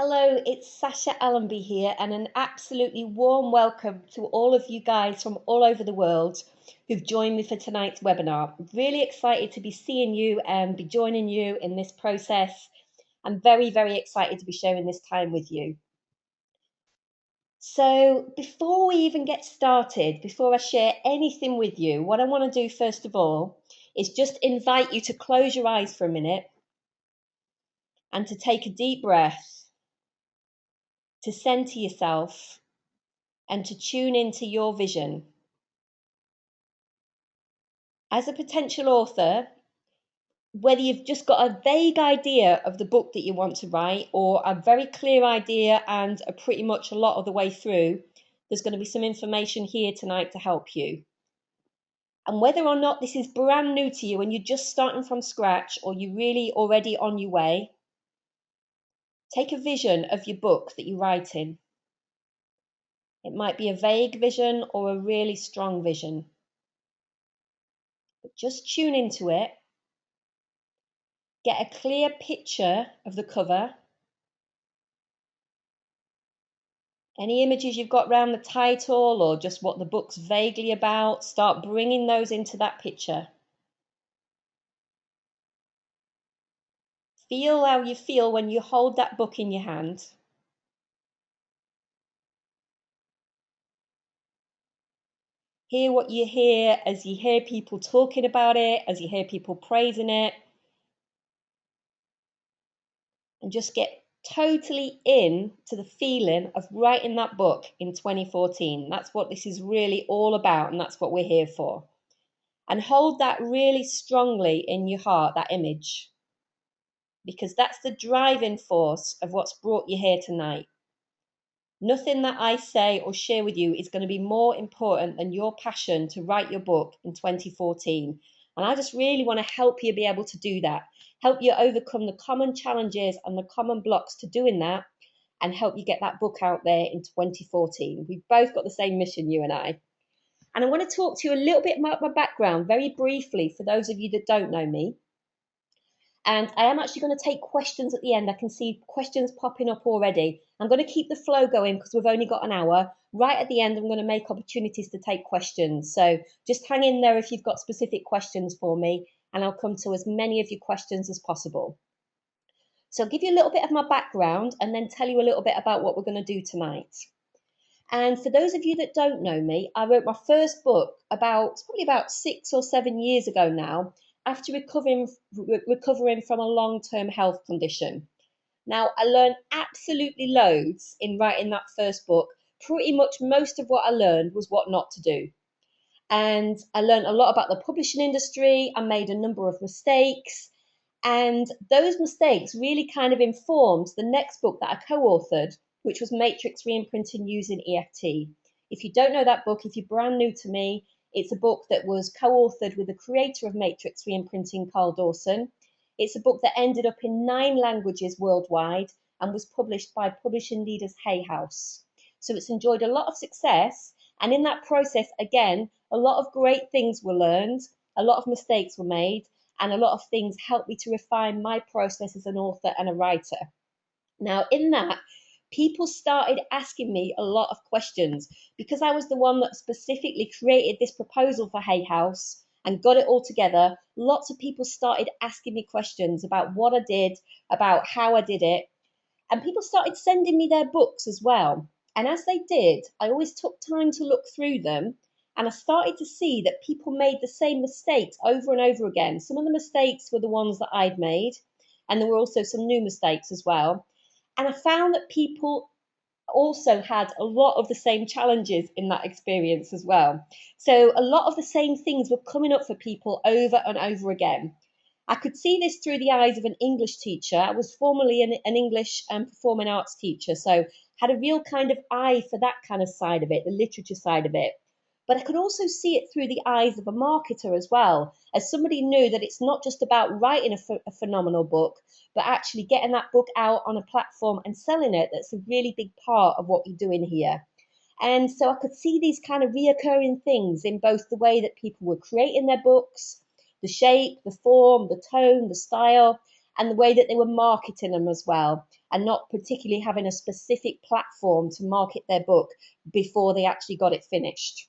Hello, it's Sasha Allenby here, and an absolutely warm welcome to all of you guys from all over the world who've joined me for tonight's webinar. Really excited to be seeing you and be joining you in this process. I'm very, very excited to be sharing this time with you. So before we even get started, before I share anything with you, what I want to do first of all is just invite you to close your eyes for a minute and to take a deep breath, to center yourself and to tune into your vision. As a potential author, whether you've just got a vague idea of the book that you want to write or a very clear idea and are pretty much a lot of the way through, there's going to be some information here tonight to help you. And whether or not this is brand new to you and you're just starting from scratch or you're really already on your way, take a vision of your book that you're writing. It might be a vague vision or a really strong vision. But just tune into it. Get a clear picture of the cover. Any images you've got around the title or just what the book's vaguely about, start bringing those into that picture. Feel how you feel when you hold that book in your hand. Hear what you hear as you hear people talking about it, as you hear people praising it. And just get totally in to the feeling of writing that book in 2014. That's what this is really all about, and that's what we're here for. And hold that really strongly in your heart, that image, because that's the driving force of what's brought you here tonight. Nothing that I say or share with you is going to be more important than your passion to write your book in 2014. And I just really want to help you be able to do that, help you overcome the common challenges and the common blocks to doing that, and help you get that book out there in 2014. We've both got the same mission, you and I. And I want to talk to you a little bit about my background very briefly for those of you that don't know me. And I am actually going to take questions at the end. I can see questions popping up already. I'm going to keep the flow going because we've only got an hour. Right at the end, I'm going to make opportunities to take questions. So just hang in there if you've got specific questions for me, and I'll come to as many of your questions as possible. So I'll give you a little bit of my background and then tell you a little bit about what we're going to do tonight. And for those of you that don't know me, I wrote my first book probably about 6 or 7 years ago now, after recovering from a long-term health condition. Now, I learned absolutely loads in writing that first book. Pretty much most of what I learned was what not to do. And I learned a lot about the publishing industry. I made a number of mistakes. And those mistakes really kind of informed the next book that I co-authored, which was Matrix Reimprinting Using EFT. If you don't know that book, if you're brand new to me, it's a book that was co-authored with the creator of Matrix Reimprinting, Carl Dawson. It's a book that ended up in 9 languages worldwide and was published by Publishing Leaders Hay House. So it's enjoyed a lot of success. And in that process, again, a lot of great things were learned, a lot of mistakes were made, and a lot of things helped me to refine my process as an author and a writer. Now, in that, people started asking me a lot of questions because I was the one that specifically created this proposal for Hay House and got it all together. Lots of people started asking me questions about what I did, about how I did it, and people started sending me their books as well. And as they did, I always took time to look through them, and I started to see that people made the same mistakes over and over again. Some of the mistakes were the ones that I'd made, and there were also some new mistakes as well. And I found that people also had a lot of the same challenges in that experience as well. So a lot of the same things were coming up for people over and over again. I could see this through the eyes of an English teacher. I was formerly an English and performing arts teacher, so had a real kind of eye for that kind of side of it, the literature side of it. But I could also see it through the eyes of a marketer as well, as somebody knew that it's not just about writing a phenomenal book, but actually getting that book out on a platform and selling it. That's a really big part of what we're doing here. And so I could see these kind of reoccurring things in both the way that people were creating their books, the shape, the form, the tone, the style, and the way that they were marketing them as well. and not particularly having a specific platform to market their book before they actually got it finished.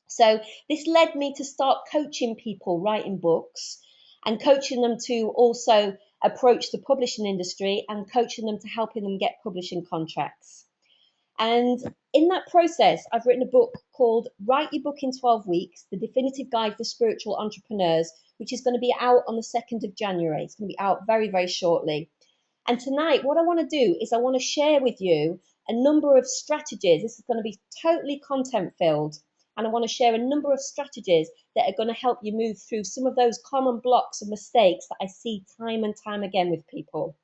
So this led me to start coaching people writing books and coaching them to also approach the publishing industry and coaching them to helping them get publishing contracts. And in that process, I've written a book called Write Your Book in 12 Weeks, The Definitive Guide for Spiritual Entrepreneurs, which is going to be out on the 2nd of January. It's going to be out very, very shortly. And tonight, what I want to do is I want to share with you a number of strategies. This is going to be totally content filled. And I want to share a number of strategies that are going to help you move through some of those common blocks and mistakes that I see time and time again with people.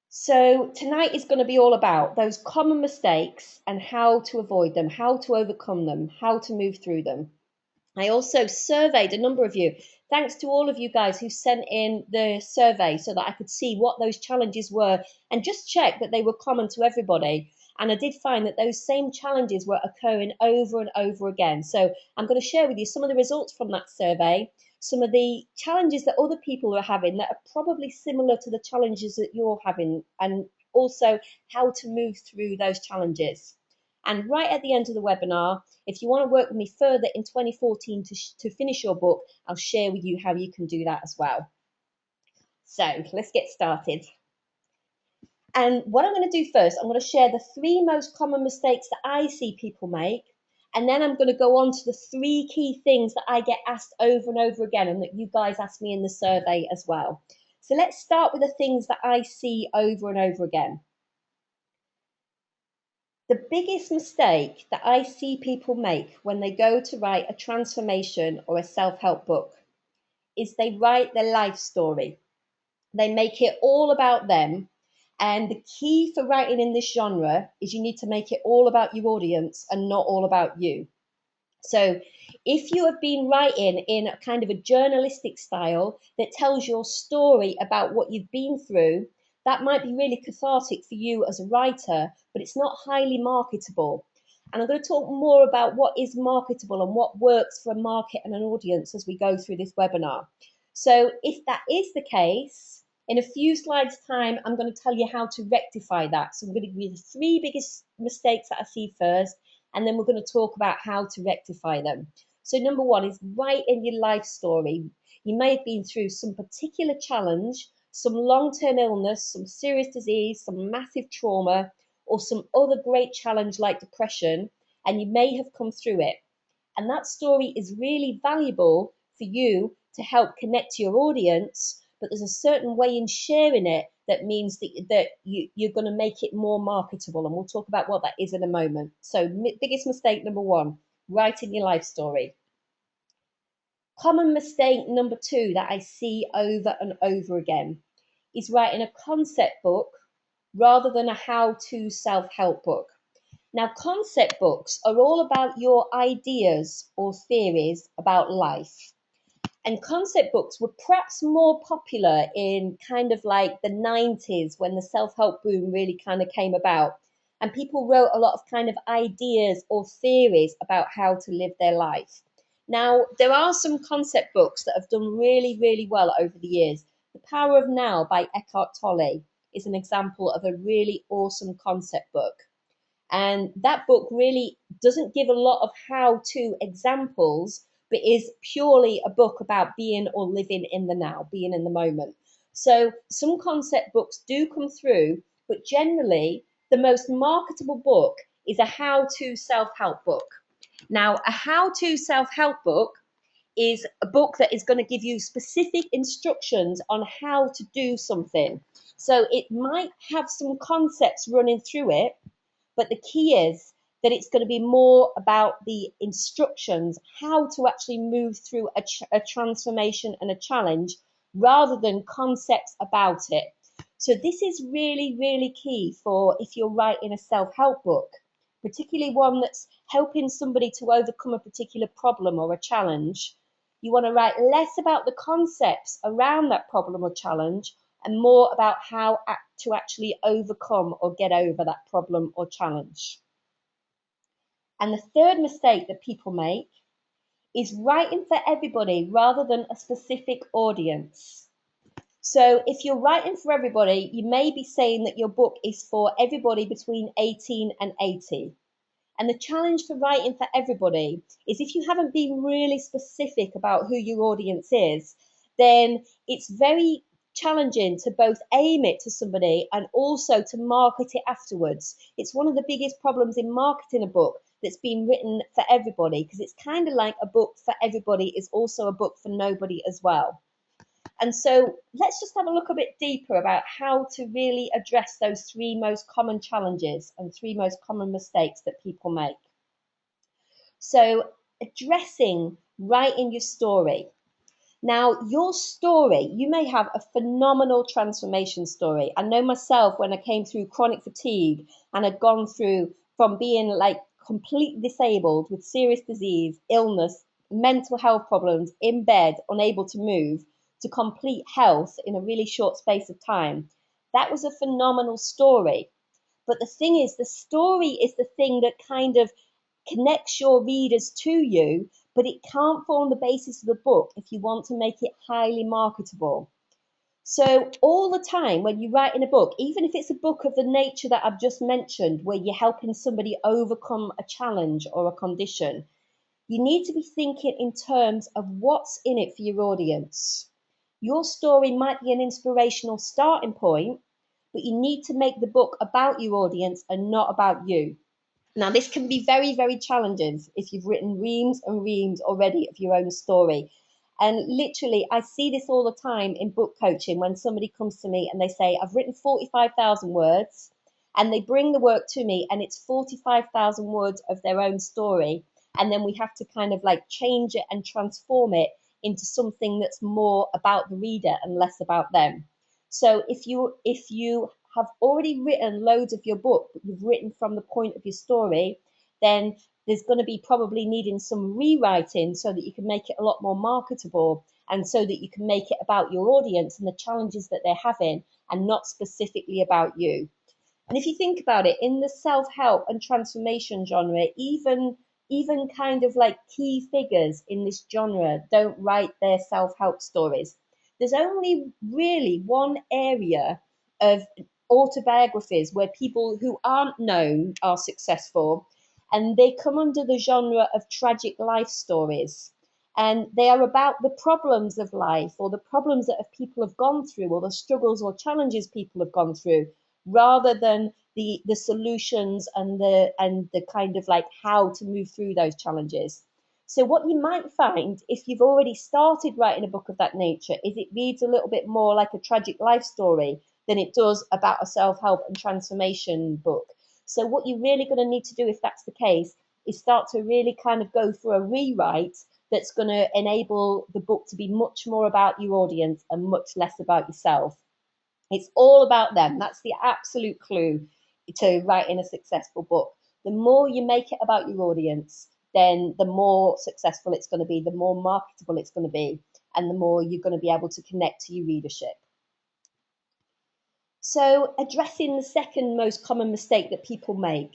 So tonight is going to be all about those common mistakes and how to avoid them, how to overcome them, how to move through them. I also surveyed a number of you. Thanks to all of you guys who sent in the survey so that I could see what those challenges were and just check that they were common to everybody. And I did find that those same challenges were occurring over and over again. So I'm going to share with you some of the results from that survey, some of the challenges that other people are having that are probably similar to the challenges that you're having, and also how to move through those challenges. And right at the end of the webinar, if you want to work with me further in 2014 to finish your book, I'll share with you how you can do that as well. So let's get started. And what I'm going to do first, I'm going to share the 3 most common mistakes that I see people make. And then I'm going to go on to the 3 key things that I get asked over and over again and that you guys asked me in the survey as well. So let's start with the things that I see over and over again. The biggest mistake that I see people make when they go to write a transformation or a self-help book is they write their life story. They make it all about them. And the key for writing in this genre is you need to make it all about your audience and not all about you. So if you have been writing in a kind of a journalistic style that tells your story about what you've been through, that might be really cathartic for you as a writer, but it's not highly marketable. And I'm going to talk more about what is marketable and what works for a market and an audience as we go through this webinar. So if that is the case, in a few slides' time, I'm going to tell you how to rectify that. So I'm going to give you the 3 biggest mistakes that I see first, and then we're going to talk about how to rectify them. So number 1 is write in your life story. You may have been through some particular challenge, some long-term illness, some serious disease, some massive trauma, or some other great challenge like depression, and you may have come through it. And that story is really valuable for you to help connect to your audience, but there's a certain way in sharing it that means that you're going to make it more marketable. And we'll talk about what that is in a moment. So biggest mistake number 1, writing your life story. Common mistake number 2 that I see over and over again is writing a concept book rather than a how-to self-help book. Now, concept books are all about your ideas or theories about life. And concept books were perhaps more popular in kind of like the 90s when the self-help boom really kind of came about. And people wrote a lot of kind of ideas or theories about how to live their life. Now, there are some concept books that have done really, really well over the years. The Power of Now by Eckhart Tolle is an example of a really awesome concept book. And that book really doesn't give a lot of how-to examples, but is purely a book about being or living in the now, being in the moment. So some concept books do come through, but generally the most marketable book is a how-to self-help book. Now, a how-to self-help book is a book that is going to give you specific instructions on how to do something. So it might have some concepts running through it, but the key is that it's going to be more about the instructions, how to actually move through a transformation and a challenge rather than concepts about it. So this is really, really key for if you're writing a self-help book, particularly one that's helping somebody to overcome a particular problem or a challenge. You want to write less about the concepts around that problem or challenge and more about how to actually overcome or get over that problem or challenge. And the 3rd mistake that people make is writing for everybody rather than a specific audience. So if you're writing for everybody, you may be saying that your book is for everybody between 18 and 80. And the challenge for writing for everybody is if you haven't been really specific about who your audience is, then it's very challenging to both aim it to somebody and also to market it afterwards. It's one of the biggest problems in marketing a book that's been written for everybody, because it's kind of like a book for everybody is also a book for nobody as well. And so let's just have a look a bit deeper about how to really address those three most common challenges and three most common mistakes that people make. So addressing writing your story. Now, your story, you may have a phenomenal transformation story. I know myself, when I came through chronic fatigue and had gone through from being like completely disabled with serious disease, illness, mental health problems, in bed, unable to move, to complete health in a really short space of time. That was a phenomenal story. But the thing is, the story is the thing that kind of connects your readers to you, but it can't form the basis of the book if you want to make it highly marketable. So all the time when you write in a book, even if it's a book of the nature that I've just mentioned, where you're helping somebody overcome a challenge or a condition, you need to be thinking in terms of what's in it for your audience. Your story might be an inspirational starting point, but you need to make the book about your audience and not about you. Now, this can be very, very challenging if you've written reams and reams already of your own story. And literally, I see this all the time in book coaching when somebody comes to me and they say, I've written 45,000 words, and they bring the work to me and it's 45,000 words of their own story. And then we have to kind of like change it and transform it into something that's more about the reader and less about them. So if you have already written loads of your book, but you've written from the point of your story, then there's going to be probably needing some rewriting so that you can make it a lot more marketable, and so that you can make it about your audience and the challenges that they're having, and not specifically about you. And if you think about it, in the self-help and transformation genre, even kind of like key figures in this genre don't write their self-help stories. There's only really one area of autobiographies where people who aren't known are successful, and they come under the genre of tragic life stories. And they are about the problems of life, or the problems that people have gone through, or the struggles or challenges people have gone through, rather than the solutions and the kind of like how to move through those challenges. So what you might find if you've already started writing a book of that nature is it reads a little bit more like a tragic life story than it does about a self-help and transformation book. So what you're really going to need to do, if that's the case, is start to really kind of go through a rewrite that's going to enable the book to be much more about your audience and much less about yourself. It's all about them. That's the absolute clue to writing a successful book. The more you make it about your audience, then the more successful it's going to be, the more marketable it's going to be, and the more you're going to be able to connect to your readership. So, addressing the second most common mistake that people make.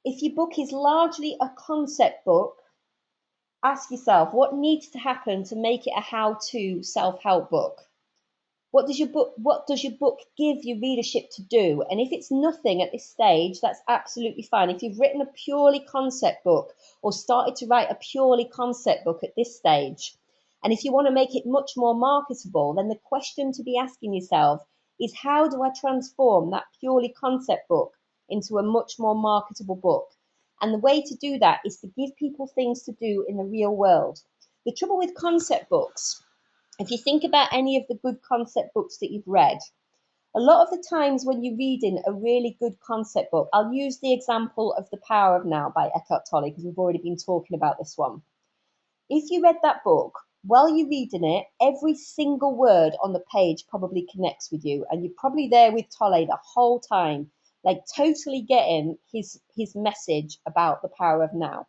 If your book is largely a concept book, ask yourself what needs to happen to make it a how-to self-help book. What does your book give your readership to do? And if it's nothing at this stage, that's absolutely fine. If you've written a purely concept book or started to write a purely concept book at this stage, and if you want to make it much more marketable, then the question to be asking yourself is, how do I transform that purely concept book into a much more marketable book? And the way to do that is to give people things to do in the real world. The trouble with concept books, if you think about any of the good concept books that you've read, a lot of the times when you're reading a really good concept book, I'll use the example of The Power of Now by Eckhart Tolle, because we've already been talking about this one. If you read that book, while you're reading it, every single word on the page probably connects with you, and you're probably there with Tolle the whole time, like totally getting his message about the power of now.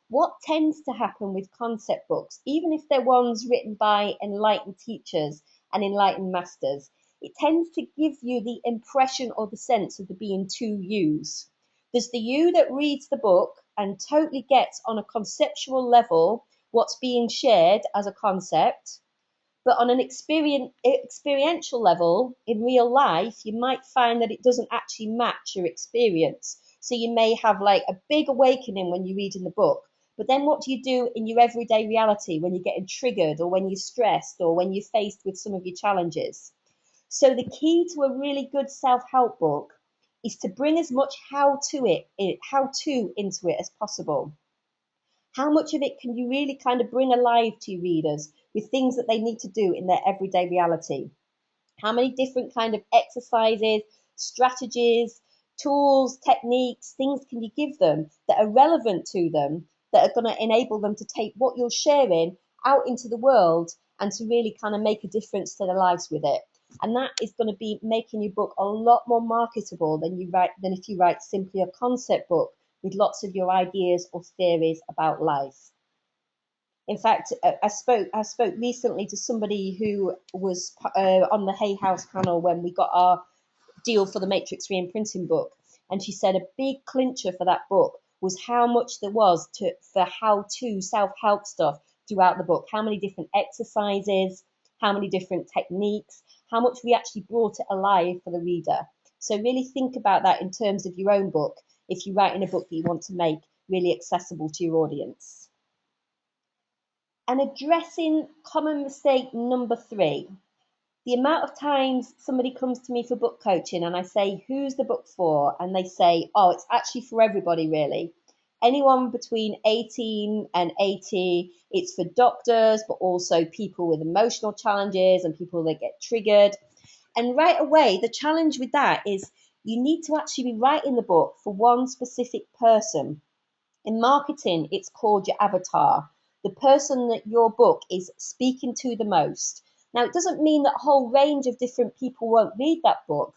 What tends to happen with concept books, even if they're ones written by enlightened teachers and enlightened masters, it tends to give you the impression or the sense of there being two yous. There's the you that reads the book and totally gets on a conceptual level what's being shared as a concept, But on an experiential level, in real life, you might find that it doesn't actually match your experience. So you may have like a big awakening when you're reading the book. But then what do you do in your everyday reality when you're getting triggered or when you're stressed or when you're faced with some of your challenges? So the key to a really good self-help book is to bring as much how to into it as possible. How much of it can you really kind of bring alive to your readers with things that they need to do in their everyday reality? How many different kind of exercises, strategies, tools, techniques, things can you give them that are relevant to them, that are going to enable them to take what you're sharing out into the world and to really kind of make a difference to their lives with it? And that is going to be making your book a lot more marketable than if you write simply a concept book with lots of your ideas or theories about life. In fact, I spoke recently to somebody who was on the Hay House panel when we got our deal for the Matrix reimprinting book, and she said a big clincher for that book was how much there was for how to self-help stuff throughout the book, how many different exercises, how many different techniques, how much we actually brought it alive for the reader. So really think about that in terms of your own book if you're writing a book that you want to make really accessible to your audience. And addressing common mistake number 3, the amount of times somebody comes to me for book coaching and I say, who's the book for? And they say, oh, it's actually for everybody, really. Anyone between 18 and 80. It's for doctors, but also people with emotional challenges and people that get triggered. And right away, the challenge with that is you need to actually be writing the book for one specific person. In marketing, it's called your avatar, the person that your book is speaking to the most. Now, it doesn't mean that a whole range of different people won't read that book,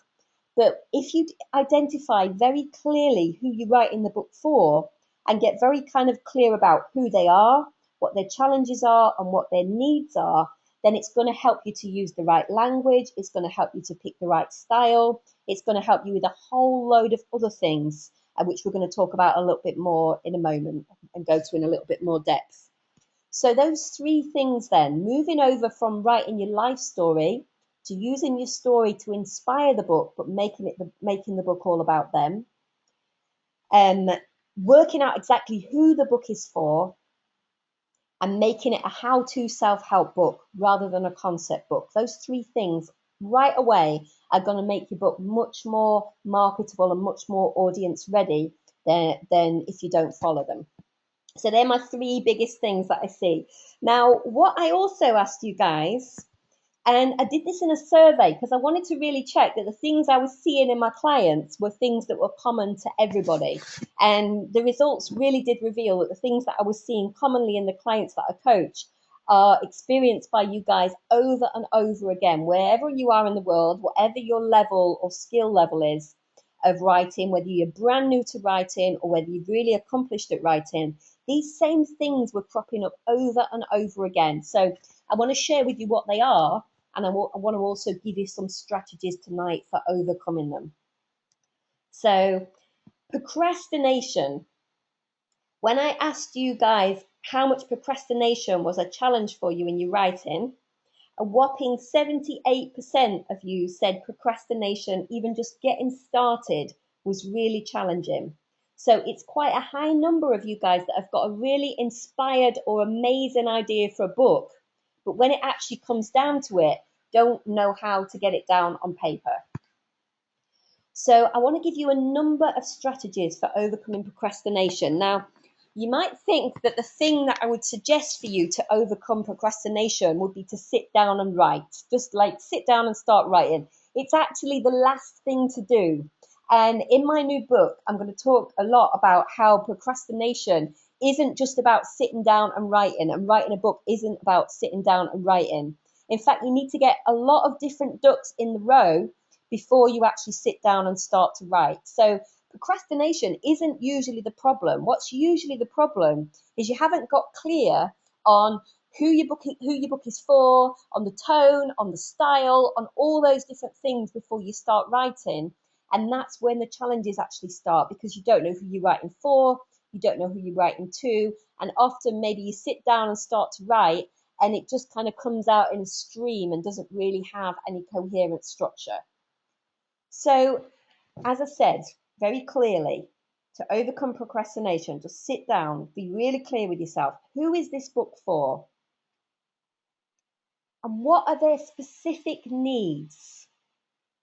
but if you identify very clearly who you're writing the book for and get very kind of clear about who they are, what their challenges are, and what their needs are, then it's going to help you to use the right language. It's going to help you to pick the right style. It's going to help you with a whole load of other things, which we're going to talk about a little bit more in a moment and go to in a little bit more depth. So those 3 things then, moving over from writing your life story to using your story to inspire the book, but making the book all about them, working out exactly who the book is for, and making it a how-to self-help book rather than a concept book. Those 3 things right away are going to make your book much more marketable and much more audience ready than if you don't follow them. So they're my 3 biggest things that I see. Now, what I also asked you guys, and I did this in a survey because I wanted to really check that the things I was seeing in my clients were things that were common to everybody. And the results really did reveal that the things that I was seeing commonly in the clients that I coach are experienced by you guys over and over again, wherever you are in the world, whatever your level or skill level is of writing, whether you're brand new to writing or whether you've really accomplished at writing, these same things were cropping up over and over again. So I want to share with you what they are, and I want to also give you some strategies tonight for overcoming them. So, procrastination. When I asked you guys how much procrastination was a challenge for you in your writing, a whopping 78% of you said procrastination, even just getting started, was really challenging. So it's quite a high number of you guys that have got a really inspired or amazing idea for a book, but when it actually comes down to it, don't know how to get it down on paper. So I want to give you a number of strategies for overcoming procrastination. Now, you might think that the thing that I would suggest for you to overcome procrastination would be to sit down and write. Just like sit down and start writing. It's actually the last thing to do. And in my new book, I'm going to talk a lot about how procrastination isn't just about sitting down and writing a book isn't about sitting down and writing. In fact, you need to get a lot of different ducks in the row before you actually sit down and start to write. So procrastination isn't usually the problem. What's usually the problem is you haven't got clear on who your book is for, on the tone, on the style, on all those different things before you start writing. And that's when the challenges actually start, because you don't know who you're writing for, you don't know who you're writing to, and often maybe you sit down and start to write and it just kind of comes out in a stream and doesn't really have any coherent structure. So, as I said very clearly, to overcome procrastination, just sit down, be really clear with yourself. Who is this book for? And what are their specific needs?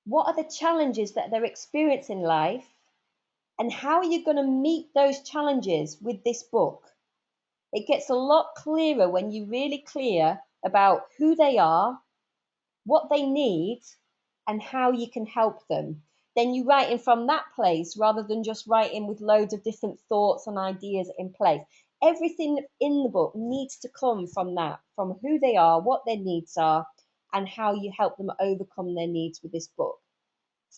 What are the challenges that they're experiencing in life? And how are you going to meet those challenges with this book? It gets a lot clearer when you're really clear about who they are, what they need, and how you can help them. Then you write in from that place rather than just writing with loads of different thoughts and ideas in place. Everything in the book needs to come from that, from who they are, what their needs are, and how you help them overcome their needs with this book.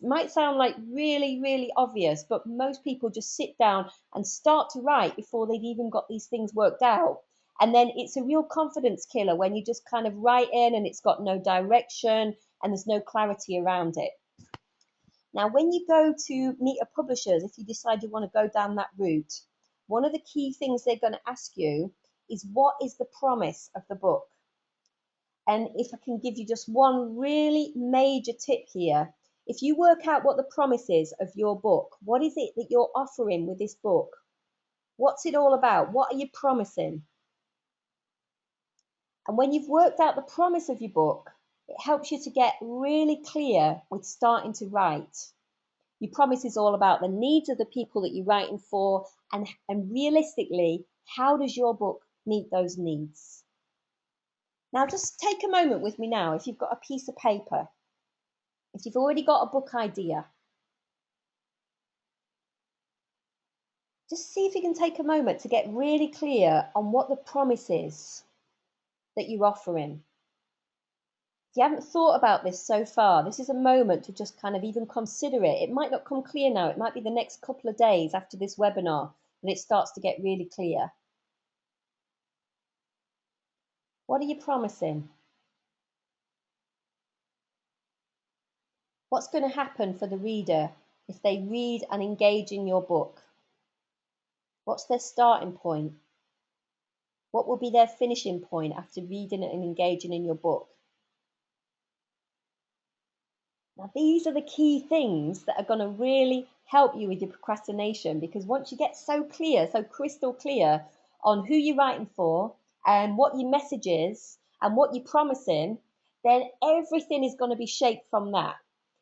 It might sound like really, really obvious, but most people just sit down and start to write before they've even got these things worked out. And then it's a real confidence killer when you just kind of write in and it's got no direction and there's no clarity around it. Now, when you go to meet a publishers, if you decide you want to go down that route, one of the key things they're going to ask you is, what is the promise of the book? And if I can give you just one really major tip here, if you work out what the promise is of your book, what is it that you're offering with this book? What's it all about? What are you promising? And when you've worked out the promise of your book, it helps you to get really clear with starting to write. Your promise is all about the needs of the people that you're writing for, and realistically, how does your book meet those needs? Now, just take a moment with me now, if you've got a piece of paper, if you've already got a book idea, just see if you can take a moment to get really clear on what the promise is that you're offering. If you haven't thought about this so far, this is a moment to just kind of even consider it. It might not come clear now. It might be the next couple of days after this webinar that it starts to get really clear. What are you promising? What's going to happen for the reader if they read and engage in your book? What's their starting point? What will be their finishing point after reading and engaging in your book? Now, these are the key things that are going to really help you with your procrastination, because once you get so clear, so crystal clear on who you're writing for and what your message is and what you're promising, then everything is going to be shaped from that.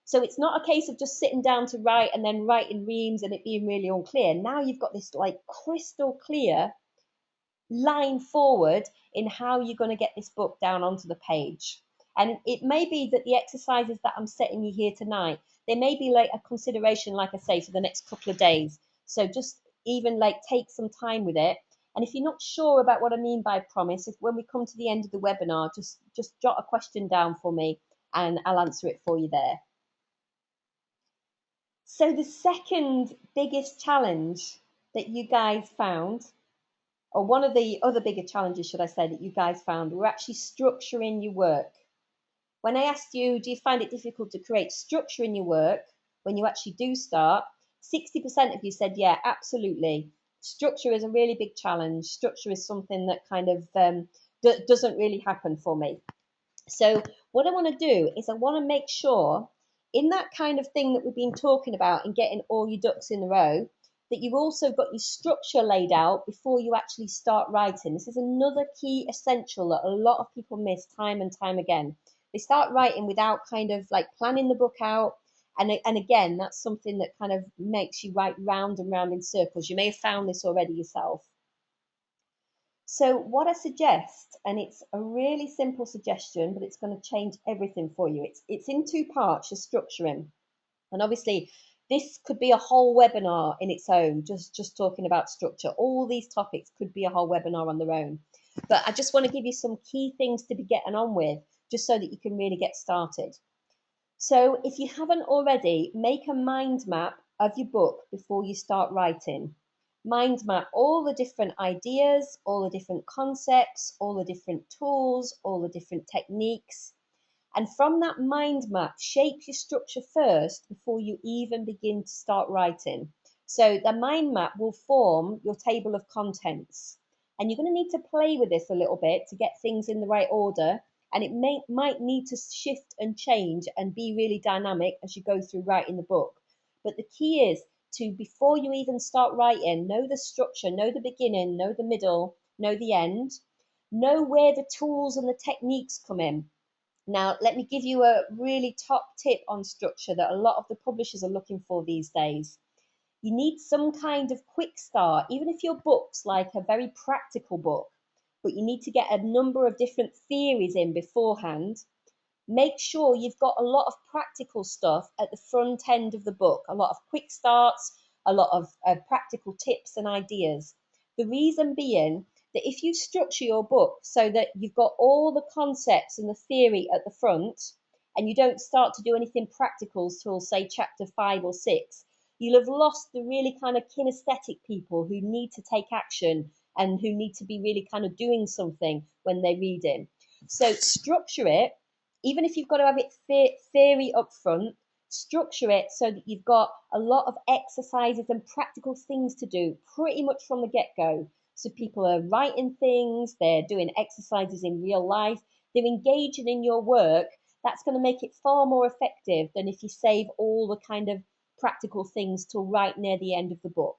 So it's not a case of just sitting down to write and then writing reams and it being really unclear. Now you've got this like crystal clear line forward in how you're going to get this book down onto the page. And it may be that the exercises that I'm setting you here tonight, they may be like a consideration, like I say, for the next couple of days. So just even like take some time with it. And if you're not sure about what I mean by promise, if when we come to the end of the webinar, just jot a question down for me and I'll answer it for you there. So the second biggest challenge that you guys found, or one of the other bigger challenges, should I say, that you guys found, were actually structuring your work. When I asked you, do you find it difficult to create structure in your work when you actually do start, 60% of you said, yeah, absolutely. Structure is a really big challenge. Structure is something that kind of doesn't really happen for me. So what I want to do is I want to make sure in that kind of thing that we've been talking about and getting all your ducks in a row, that you've also got your structure laid out before you actually start writing. This is another key essential that a lot of people miss time and time again. They start writing without kind of like planning the book out. And again, that's something that kind of makes you write round and round in circles. You may have found this already yourself. So what I suggest, and it's a really simple suggestion, but it's going to change everything for you. It's in two parts, your structuring. And obviously, this could be a whole webinar in its own, just talking about structure. All these topics could be a whole webinar on their own. But I just want to give you some key things to be getting on with, just so that you can really get started. So if you haven't already, make a mind map of your book before you start writing. Mind map all the different ideas, all the different concepts, all the different tools, all the different techniques. And from that mind map, shape your structure first before you even begin to start writing. So the mind map will form your table of contents. And you're going to need to play with this a little bit to get things in the right order. And it might need to shift and change and be really dynamic as you go through writing the book. But the key is to, before you even start writing, know the structure, know the beginning, know the middle, know the end, know where the tools and the techniques come in. Now, let me give you a really top tip on structure that a lot of the publishers are looking for these days. You need some kind of quick start, even if your book's like a very practical book, but you need to get a number of different theories in beforehand. Make sure you've got a lot of practical stuff at the front end of the book, a lot of quick starts, a lot of practical tips and ideas. The reason being that if you structure your book so that you've got all the concepts and the theory at the front, and you don't start to do anything practical till, say, chapter 5 or 6, you'll have lost the really kind of kinesthetic people who need to take action and who need to be really kind of doing something when they're reading. So structure it, even if you've got to have it theory up front, structure it so that you've got a lot of exercises and practical things to do pretty much from the get-go. So people are writing things, they're doing exercises in real life, they're engaging in your work. That's going to make it far more effective than if you save all the kind of practical things till right near the end of the book.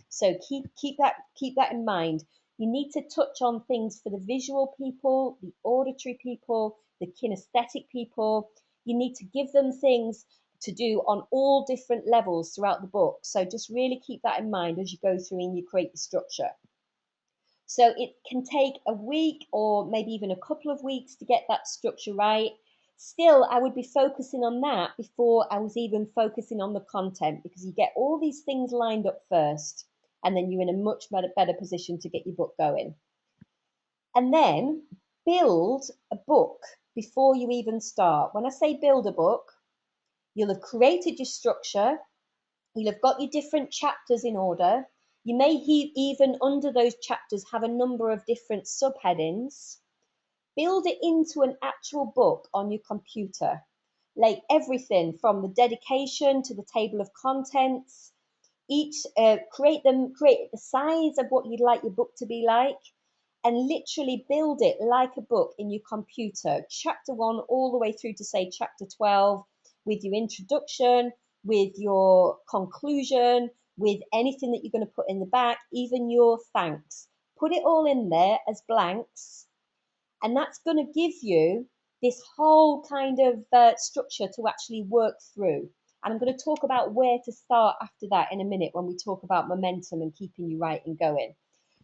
So keep that in mind. You need to touch on things for the visual people, the auditory people, the kinesthetic people. You need to give them things to do on all different levels throughout the book. So just really keep that in mind as you go through and you create the structure. So it can take a week or maybe even a couple of weeks to get that structure right. Still, I would be focusing on that before I was even focusing on the content, because you get all these things lined up first, and then you're in a much better position to get your book going. And then build a book before you even start. When I say build a book, you'll have created your structure, you'll have got your different chapters in order. You may even under those chapters have a number of different subheadings. Build it into an actual book on your computer. Like everything from the dedication to the table of contents. Create the size of what you'd like your book to be like, and literally build it like a book in your computer. Chapter 1 all the way through to, say, chapter 12, with your introduction, with your conclusion, with anything that you're going to put in the back, even your thanks. Put it all in there as blanks, and that's going to give you this whole kind of structure to actually work through. And I'm going to talk about where to start after that in a minute when we talk about momentum and keeping you writing going.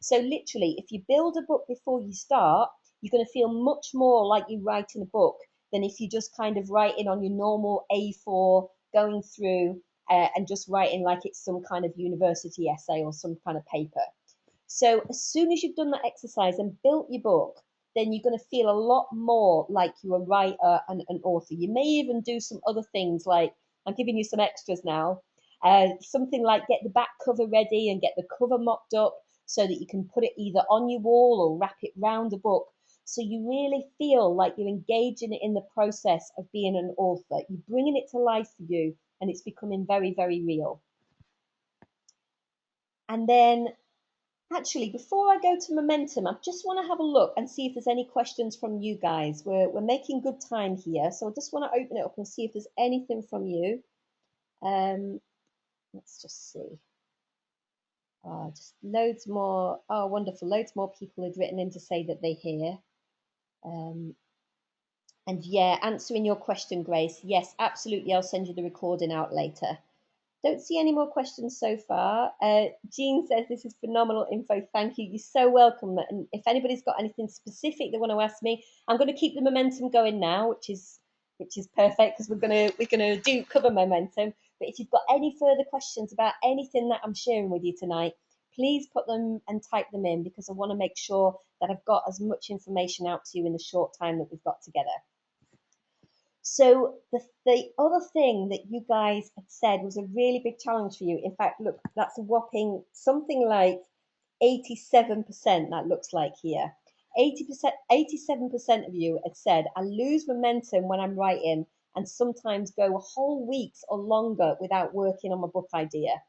So literally, if you build a book before you start, you're going to feel much more like you're writing a book than if you just kind of writing on your normal A4, going through and just writing like it's some kind of university essay or some kind of paper. So as soon as you've done that exercise and built your book, then you're going to feel a lot more like you're a writer and an author. You may even do some other things, like I'm giving you some extras now. Something like get the back cover ready and get the cover mocked up so that you can put it either on your wall or wrap it round the book. So you really feel like you're engaging in the process of being an author. You're bringing it to life for you, and it's becoming very, very real. And then actually, before I go to momentum, I just want to have a look and see if there's any questions from you guys. We're making good time here, so I just want to open it up and see if there's anything from you. Let's just see. Oh, just loads more. Oh, wonderful. Loads more people had written in to say that they hear. And yeah, answering your question, Grace. Yes, absolutely. I'll send you the recording out later. Don't see any more questions so far. Jean says this is phenomenal info. Thank you. You're so welcome. And if anybody's got anything specific they want to ask me, I'm going to keep the momentum going now, which is perfect, because we're gonna do cover momentum. But if you've got any further questions about anything that I'm sharing with you tonight, please put them and type them in, because I want to make sure that I've got as much information out to you in the short time that we've got together. So the other thing that you guys had said was a really big challenge for you. In fact, look, that's a whopping something like 87%, that looks like here. 87% of you had said, I lose momentum when I'm writing and sometimes go whole weeks or longer without working on my book idea.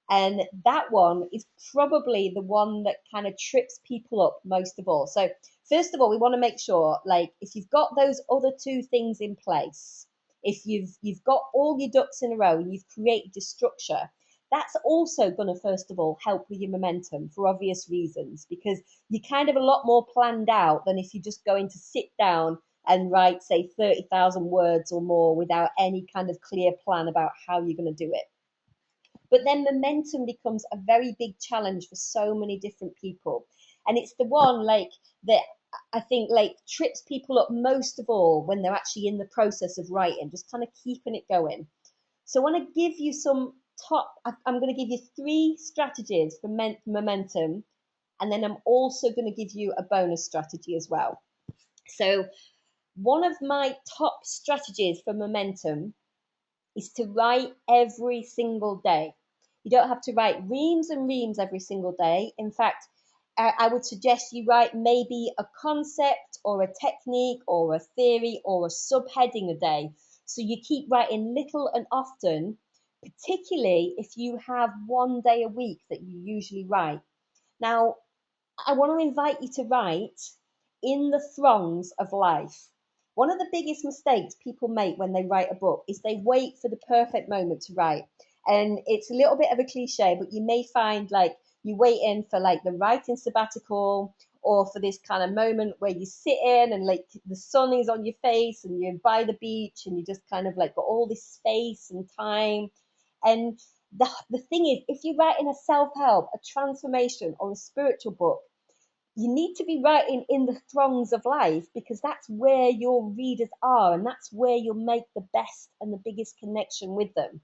And that one is probably the one that kind of trips people up most of all. So first of all, we want to make sure, like, if you've got those other two things in place, if you've got all your ducks in a row and you've created your structure, that's also going to first of all help with your momentum for obvious reasons, because you're kind of a lot more planned out than if you're just going to sit down and write, say, 30,000 words or more without any kind of clear plan about how you're going to do it. But then momentum becomes a very big challenge for so many different people. And it's the one, like, that I think, like, trips people up most of all when they're actually in the process of writing, just kind of keeping it going. So I want to give you some I'm going to give you 3 strategies for momentum. And then I'm also going to give you a bonus strategy as well. So one of my top strategies for momentum is to write every single day. You don't have to write reams and reams every single day. In fact, I would suggest you write maybe a concept or a technique or a theory or a subheading a day. So you keep writing little and often, particularly if you have one day a week that you usually write. Now, I want to invite you to write in the throngs of life. One of the biggest mistakes people make when they write a book is they wait for the perfect moment to write. And it's a little bit of a cliche, but you may find, like, you're waiting for, like, the writing sabbatical, or for this kind of moment where you sit in and, like, the sun is on your face and you're by the beach and you just kind of, like, got all this space and time. And the thing is, if you're writing a self-help, a transformation, or a spiritual book, you need to be writing in the throngs of life, because that's where your readers are and that's where you'll make the best and the biggest connection with them.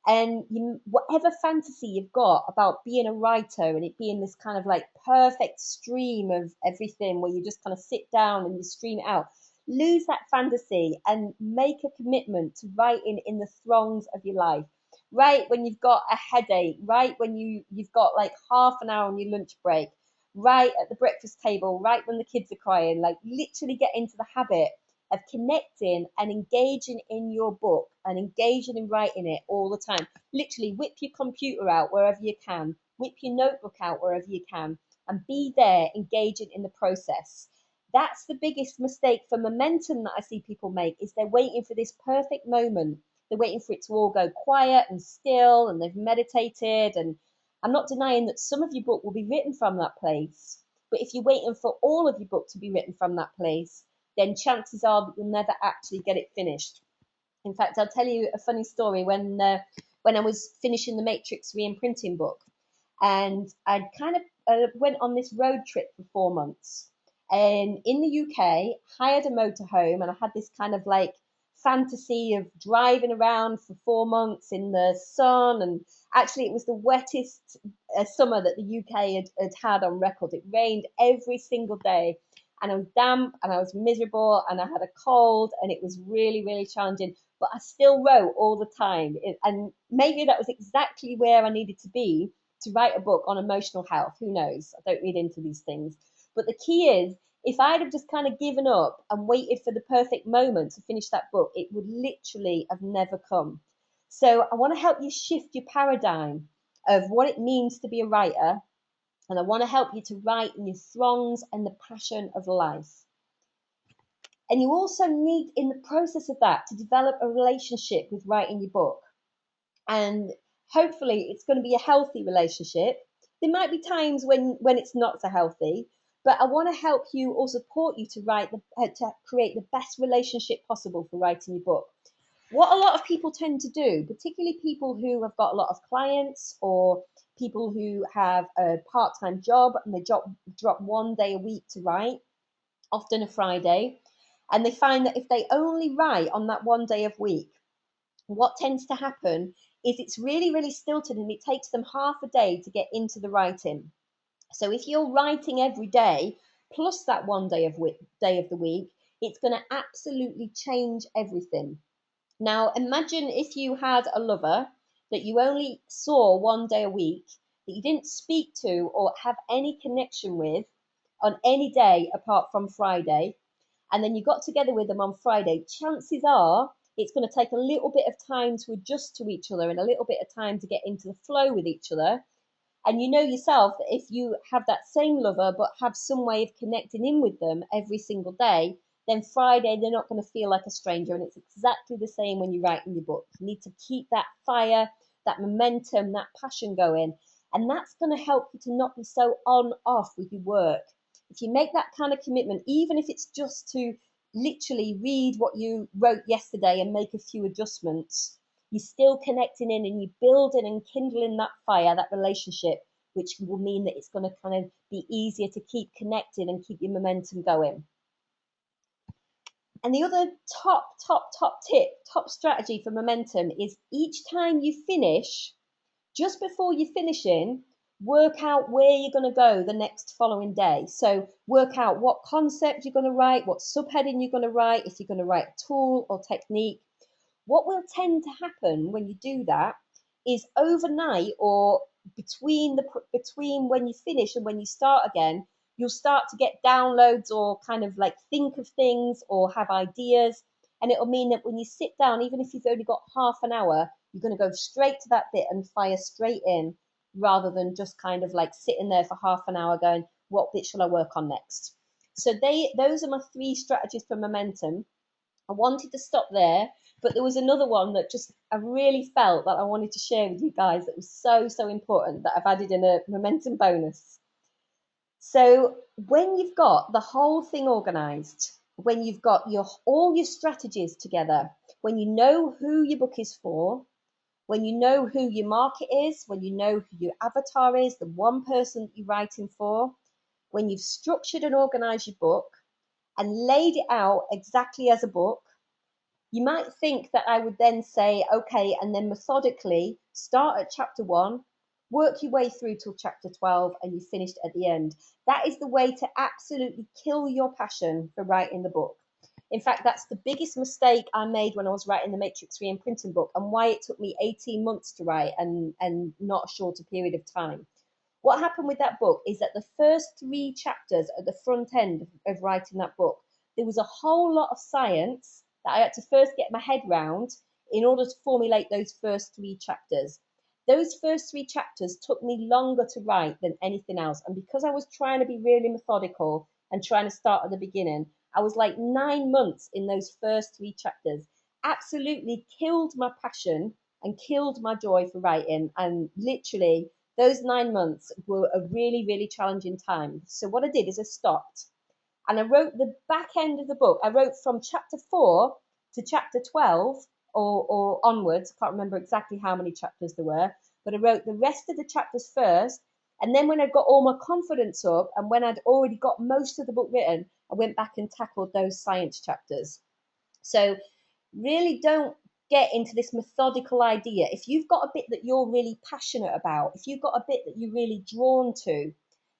And whatever fantasy you've got about being a writer and it being this kind of, like, perfect stream of everything where you just kind of sit down and you stream it out, lose that fantasy and make a commitment to writing in the throngs of your life. Write when you've got a headache, write when you've got, like, half an hour on your lunch break, write at the breakfast table, write when the kids are crying. Like, literally get into the habit of connecting and engaging in your book and engaging in writing it all the time. Literally whip your computer out wherever you can, whip your notebook out wherever you can, and be there engaging in the process. That's the biggest mistake for momentum that I see people make, is they're waiting for this perfect moment. They're waiting for it to all go quiet and still and they've meditated. And I'm not denying that some of your book will be written from that place. But if you're waiting for all of your book to be written from that place, then chances are that you'll never actually get it finished. In fact, I'll tell you a funny story. When I was finishing the Matrix re-imprinting book, and I kind of went on this road trip for 4 months, and in the UK, hired a motorhome, and I had this kind of, like, fantasy of driving around for 4 months in the sun. And actually, it was the wettest summer that the UK had on record. It rained every single day, and I was damp and I was miserable and I had a cold and it was really, really challenging. But I still wrote all the time. And maybe that was exactly where I needed to be to write a book on emotional health. Who knows? I don't read into these things. But the key is, if I'd have just kind of given up and waited for the perfect moment to finish that book, it would literally have never come. So I want to help you shift your paradigm of what it means to be a writer. And I want to help you to write in your throngs and the passion of life. And you also need, in the process of that, to develop a relationship with writing your book. And hopefully it's going to be a healthy relationship. There might be times when it's not so healthy, but I want to help you or support you to create the best relationship possible for writing your book. What a lot of people tend to do, particularly people who have got a lot of clients or people who have a part-time job and they drop one day a week to write, often a Friday, and they find that if they only write on that one day of week, what tends to happen is it's really, really stilted and it takes them half a day to get into the writing. So if you're writing every day plus that one day of the week, it's going to absolutely change everything. Now, imagine if you had a lover that you only saw one day a week, that you didn't speak to or have any connection with on any day apart from Friday, and then you got together with them on Friday. Chances are It's going to take a little bit of time to adjust to each other and a little bit of time to get into the flow with each other. And you know yourself that if you have that same lover but have some way of connecting in with them every single day, then Friday they're not going to feel like a stranger. And it's exactly the same when you write in your book. You need to keep that fire, that momentum, that passion going. And that's going to help you to not be so on off with your work. If you make that kind of commitment, even if it's just to literally read what you wrote yesterday and make a few adjustments, you're still connecting in and you're building and kindling that fire, that relationship, which will mean that it's going to kind of be easier to keep connected and keep your momentum going. And the other top tip, top strategy for momentum is each time you finish, just before you're finishing, work out where you're going to go the next following day. So work out what concept you're going to write, what subheading you're going to write, if you're going to write a tool or technique. What will tend to happen when you do that is overnight or between when you finish and when you start again, you'll start to get downloads or kind of like think of things or have ideas. And it'll mean that when you sit down, even if you've only got half an hour, you're going to go straight to that bit and fire straight in rather than just kind of like sitting there for half an hour going, what bit shall I work on next? So those are my 3 strategies for momentum. I wanted to stop there, but there was another one that just I really felt that I wanted to share with you guys that was so important that I've added in a momentum bonus. So when you've got the whole thing organized, when you've got all your strategies together, when you know who your book is for, when you know who your market is, when you know who your avatar is, the one person that you're writing for, when you've structured and organized your book and laid it out exactly as a book, you might think that I would then say, okay, and then methodically start at chapter 1, work your way through till chapter 12, and you finished at the end. That is the way to absolutely kill your passion for writing the book. In fact, that's the biggest mistake I made when I was writing the Matrix Reimprinting book and why it took me 18 months to write and not a shorter period of time. What happened with that book is that the first 3 chapters at the front end of writing that book, there was a whole lot of science that I had to first get my head round in order to formulate those first 3 chapters. Those first 3 chapters took me longer to write than anything else. And because I was trying to be really methodical and trying to start at the beginning, I was like 9 months in those first 3 chapters. Absolutely killed my passion and killed my joy for writing. And literally, those 9 months were a really challenging time. So what I did is I stopped. And I wrote the back end of the book. I wrote from chapter 4 to chapter 12 or onwards. I can't remember exactly how many chapters there were, but I wrote the rest of the chapters first. And then when I got all my confidence up and when I'd already got most of the book written, I went back and tackled those science chapters. So really don't get into this methodical idea. If you've got a bit that you're really passionate about, if you've got a bit that you're really drawn to,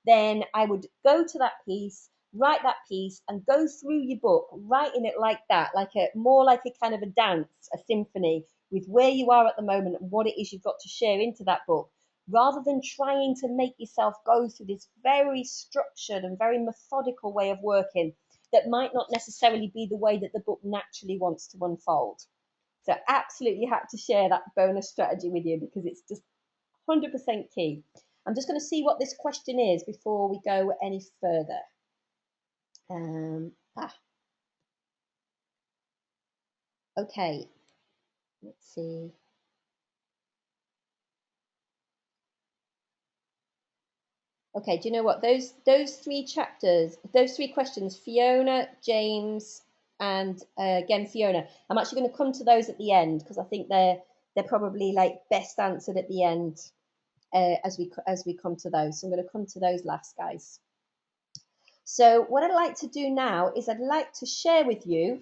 then I would go to that piece, write that piece and go through your book, writing it like that, like more like a kind of a dance, a symphony with where you are at the moment and what it is you've got to share into that book, rather than trying to make yourself go through this very structured and very methodical way of working that might not necessarily be the way that the book naturally wants to unfold. So absolutely had to share that bonus strategy with you because it's just 100% key. I'm just going to see what this question is before we go any further. Okay, let's see. Okay, do you know what? Those 3 chapters, those 3 questions, Fiona, James, and again Fiona. I'm actually going to come to those at the end because I think they're probably like best answered at the end as we come to those. So I'm going to come to those last, guys. So what I'd like to do now is I'd like to share with you,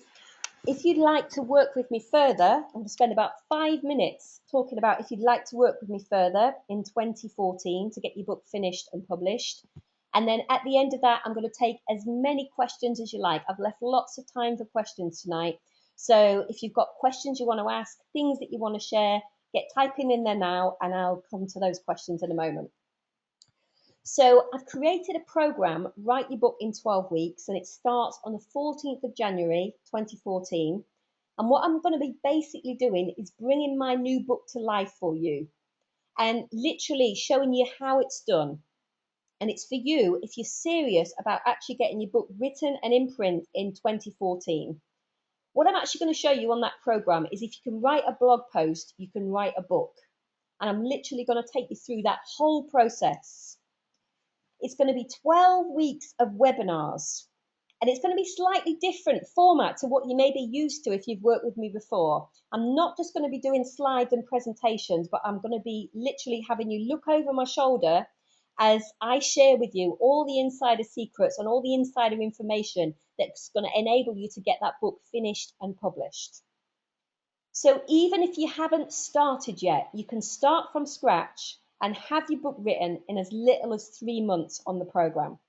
if you'd like to work with me further, I'm going to spend about 5 minutes talking about if you'd like to work with me further in 2014 to get your book finished and published. And then at the end of that, I'm going to take as many questions as you like. I've left lots of time for questions tonight. So if you've got questions you want to ask, things that you want to share, get typing in there now, and I'll come to those questions in a moment. So I've created a program, Write Your Book in 12 Weeks, and it starts on the 14th of January 2014. And what I'm going to be basically doing is bringing my new book to life for you and literally showing you how it's done. And it's for you if you're serious about actually getting your book written and in print in 2014. What I'm actually going to show you on that program is if you can write a blog post, you can write a book. And I'm literally going to take you through that whole process. It's going to be 12 weeks of webinars. And it's going to be slightly different format to what you may be used to if you've worked with me before. I'm not just going to be doing slides and presentations, but I'm going to be literally having you look over my shoulder as I share with you all the insider secrets and all the insider information that's going to enable you to get that book finished and published. So even if you haven't started yet, you can start from scratch and have your book written in as little as 3 months on the program.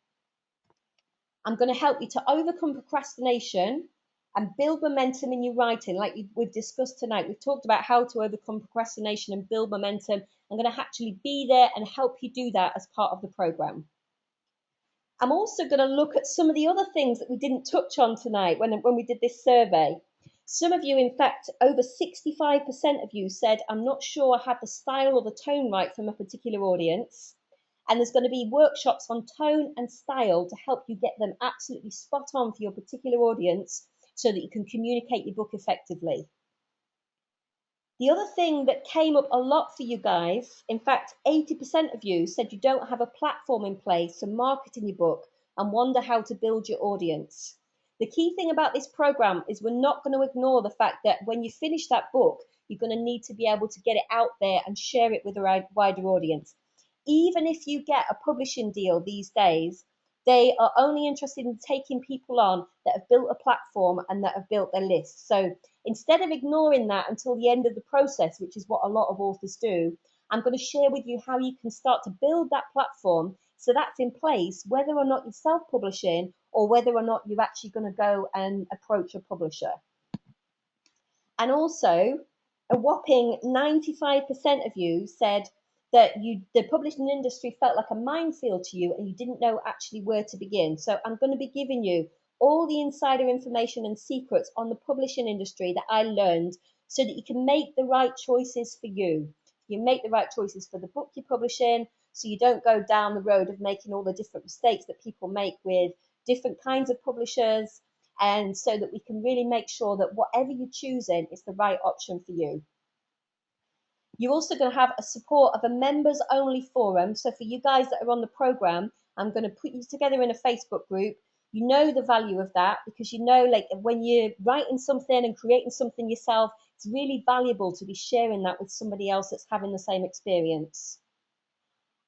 I'm going to help you to overcome procrastination and build momentum in your writing, like we've discussed tonight. We've talked about how to overcome procrastination and build momentum. I'm going to actually be there and help you do that as part of the program. I'm also going to look at some of the other things that we didn't touch on tonight when we did this survey. Some of you, in fact, over 65% of you said, I'm not sure I have the style or the tone right from a particular audience. And there's going to be workshops on tone and style to help you get them absolutely spot on for your particular audience so that you can communicate your book effectively. The other thing that came up a lot for you guys, in fact, 80% of you said you don't have a platform in place to market in your book and wonder how to build your audience. The key thing about this program is we're not going to ignore the fact that when you finish that book, you're going to need to be able to get it out there and share it with a wider audience. Even if you get a publishing deal these days, they are only interested in taking people on that have built a platform and that have built their list. So instead of ignoring that until the end of the process, which is what a lot of authors do, I'm going to share with you how you can start to build that platform so that's in place, whether or not you're self-publishing or whether or not you're actually going to go and approach a publisher. And also, a whopping 95% of you said that the publishing industry felt like a minefield to you and you didn't know actually where to begin. So I'm going to be giving you all the insider information and secrets on the publishing industry that I learned so that you can make the right choices for you. You make the right choices for the book you're publishing so you don't go down the road of making all the different mistakes that people make with different kinds of publishers, and so that we can really make sure that whatever you're choosing is the right option for you. You're also going to have a support of a members only forum. So for you guys that are on the program, I'm going to put you together in a Facebook group. You know the value of that because you know, like, when you're writing something and creating something yourself, it's really valuable to be sharing that with somebody else that's having the same experience.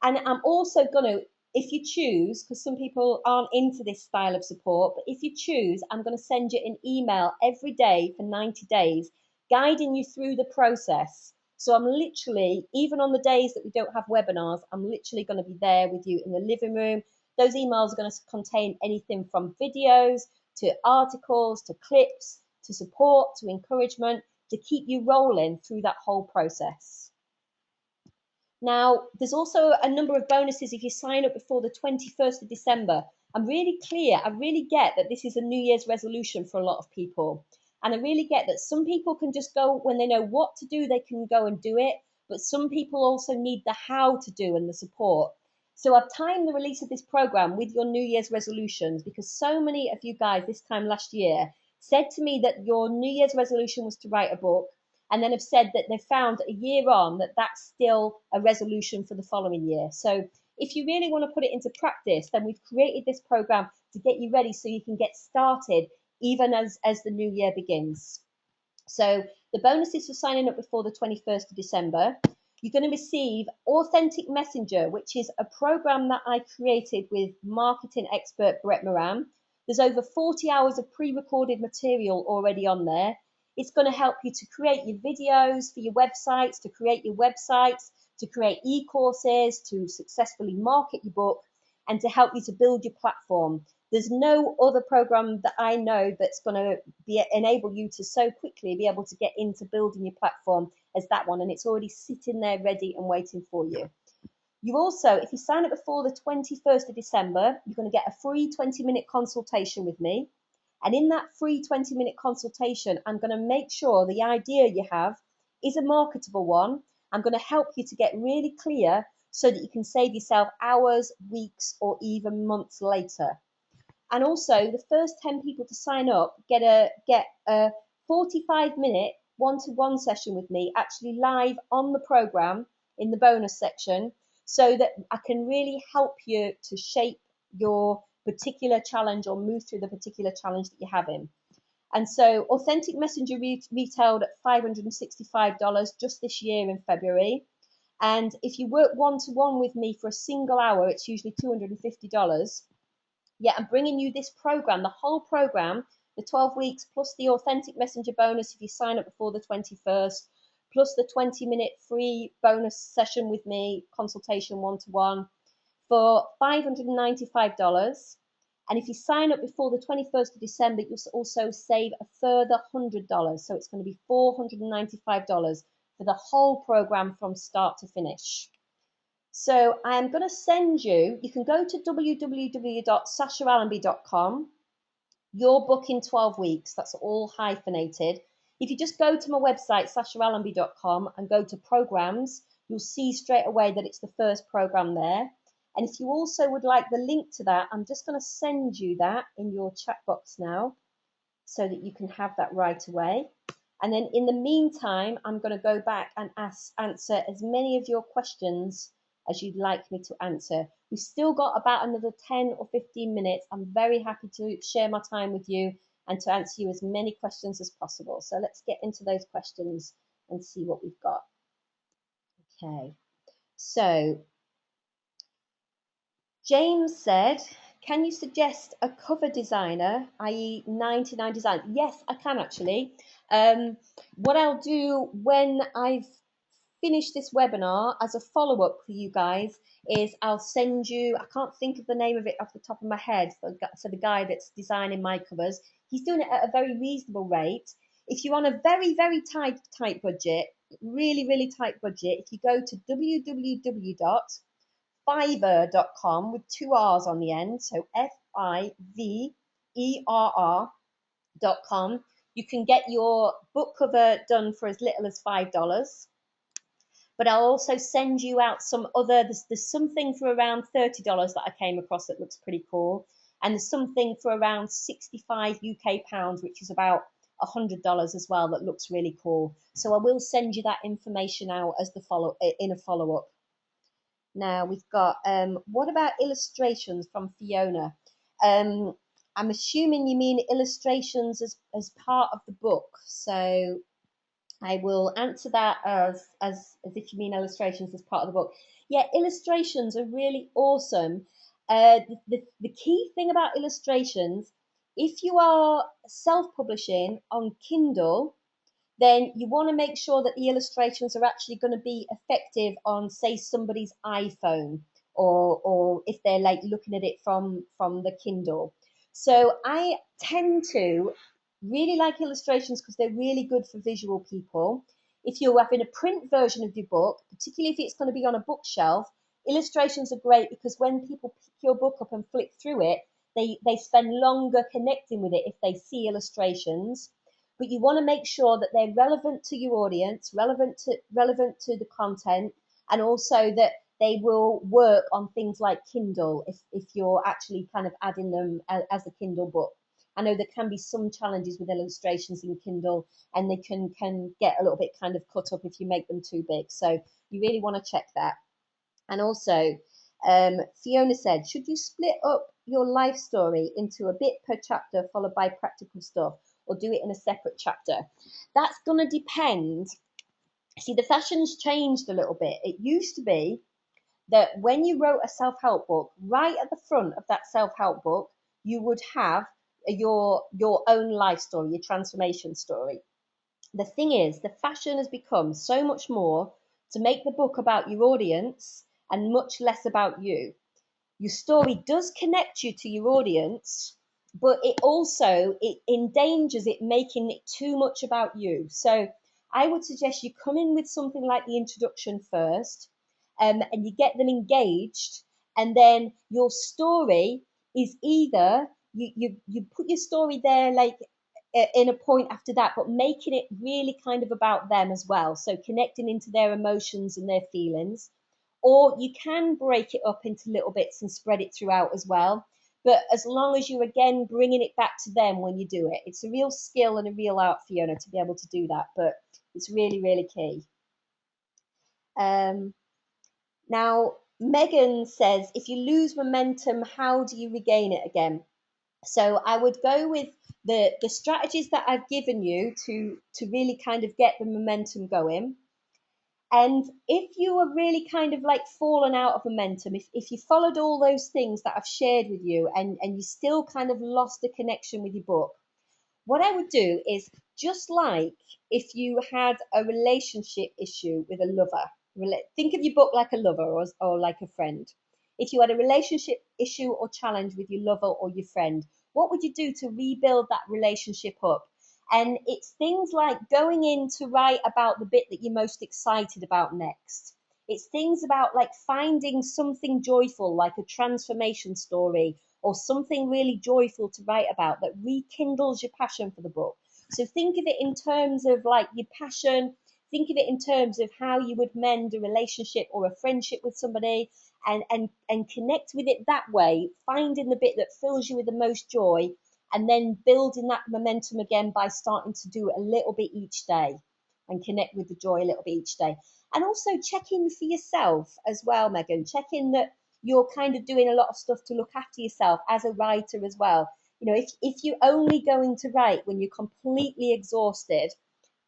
And I'm also going to, if you choose, because some people aren't into this style of support, but if you choose, I'm going to send you an email every day for 90 days, guiding you through the process. So I'm literally, even on the days that we don't have webinars, I'm literally going to be there with you in the living room. Those emails are going to contain anything from videos to articles to clips to support to encouragement to keep you rolling through that whole process. Now, there's also a number of bonuses if you sign up before the 21st of December. I'm really clear. I really get that this is a New Year's resolution for a lot of people. And I really get that some people can just go, when they know what to do, they can go and do it. But some people also need the how to do and the support. So I've timed the release of this program with your New Year's resolutions because so many of you guys this time last year said to me that your New Year's resolution was to write a book, and then have said that they've found a year on that that's still a resolution for the following year. So if you really want to put it into practice, then we've created this program to get you ready so you can get started even as the new year begins. So the bonuses for signing up before the 21st of December, you're going to receive Authentic Messenger, which is a program that I created with marketing expert Brett Moran. There's over 40 hours of pre-recorded material already on there. It's going to help you to create your videos for your websites, to create your websites, to create e-courses, to successfully market your book, and to help you to build your platform. There's no other program that I know that's going to enable you to so quickly be able to get into building your platform as that one, and it's already sitting there ready and waiting for you. You also, if you sign up before the 21st of December, you're going to get a free 20-minute consultation with me. And in that free 20-minute consultation, I'm going to make sure the idea you have is a marketable one. I'm going to help you to get really clear so that you can save yourself hours, weeks, or even months later. And also, the first 10 people to sign up get a 45-minute one-to-one session with me, actually live on the program in the bonus section, so that I can really help you to shape your particular challenge or move through the particular challenge that you're having. And so Authentic Messenger retailed at $565 just this year in February. And if you work one-to-one with me for a single hour, it's usually $250. Yeah, I'm bringing you this program, the whole program, the 12 weeks, plus the Authentic Messenger bonus if you sign up before the 21st, plus the 20-minute free bonus session with me, consultation one-to-one, for $595. And if you sign up before the 21st of December, you'll also save a further $100. So it's going to be $495 for the whole program from start to finish. So I'm going to send you, you can go to www.sashaallenby.com, your book in 12 weeks, that's all hyphenated. If you just go to my website, sashaallenby.com, and go to programs, you'll see straight away that it's the first program there. And if you also would like the link to that, I'm just going to send you that in your chat box now so that you can have that right away. And then in the meantime, I'm going to go back and answer as many of your questions as you'd like me to answer. We've still got about another 10 or 15 minutes. I'm very happy to share my time with you and to answer you as many questions as possible. So let's get into those questions and see what we've got. Okay, so James said, can you suggest a cover designer, i.e. 99 design? Yes, I can actually. What I'll do when I've finished this webinar as a follow-up for you guys is I'll send you, I can't think of the name of it off the top of my head, so the guy that's designing my covers, he's doing it at a very reasonable rate. If you're on a very, very tight budget, really, really tight budget, if you go to www.fiverr.com with 2 R's on the end, so FIVERR.com, you can get your book cover done for as little as $5. But I'll also send you out some other, there's something for around $30 that I came across that looks pretty cool. And there's something for around 65 UK pounds, which is about $100 as well, that looks really cool. So I will send you that information out as in a follow-up. Now we've got, what about illustrations from Fiona? I'm assuming you mean illustrations as part of the book. So I will answer that as if you mean illustrations as part of the book. Yeah, illustrations are really awesome. The key thing about illustrations, if you are self-publishing on Kindle, then you want to make sure that the illustrations are actually going to be effective on, say, somebody's iPhone, or if they're like looking at it from the Kindle. So I tend to really like illustrations because they're really good for visual people. If you're having a print version of your book, particularly if it's going to be on a bookshelf, illustrations are great because when people pick your book up and flick through it, they spend longer connecting with it if they see illustrations. But you want to make sure that they're relevant to your audience, relevant to the content, and also that they will work on things like Kindle if you're actually kind of adding them as a Kindle book. I know there can be some challenges with illustrations in Kindle, and they can get a little bit kind of cut up if you make them too big. So you really want to check that. And also, Fiona said, should you split up your life story into a bit per chapter followed by practical stuff, or do it in a separate chapter? That's going to depend. See, the fashion's changed a little bit. It used to be that when you wrote a self-help book, right at the front of that self-help book, you would have your own life story, your transformation story. The thing is, the fashion has become so much more to make the book about your audience and much less about you. Your story does connect you to your audience, but it endangers it making it too much about you. So I would suggest you come in with something like the introduction first, and you get them engaged, and then your story is either you put your story there, like in a point after that, but making it really kind of about them as well. So connecting into their emotions and their feelings. Or you can break it up into little bits and spread it throughout as well. But as long as you're again bringing it back to them when you do it, it's a real skill and a real art, Fiona, to be able to do that. But it's really, really key. Now, Megan says, if you lose momentum, how do you regain it again? So I would go with the strategies that I've given you to really kind of get the momentum going. And if you are really kind of like fallen out of momentum, if you followed all those things that I've shared with you and you still kind of lost the connection with your book, what I would do is just like if you had a relationship issue with a lover, think of your book like a lover or like a friend. If you had a relationship issue or challenge with your lover or your friend, what would you do to rebuild that relationship up? And it's things like going in to write about the bit that you're most excited about next. It's things about like finding something joyful, like a transformation story, or something really joyful to write about that rekindles your passion for the book. So think of it in terms of like your passion. Think of it in terms of how you would mend a relationship or a friendship with somebody, and connect with it that way, finding the bit that fills you with the most joy, and then building that momentum again by starting to do it a little bit each day and connect with the joy a little bit each day. And also check in for yourself as well, Megan. Check in that you're kind of doing a lot of stuff to look after yourself as a writer as well. You know, if you're only going to write when you're completely exhausted,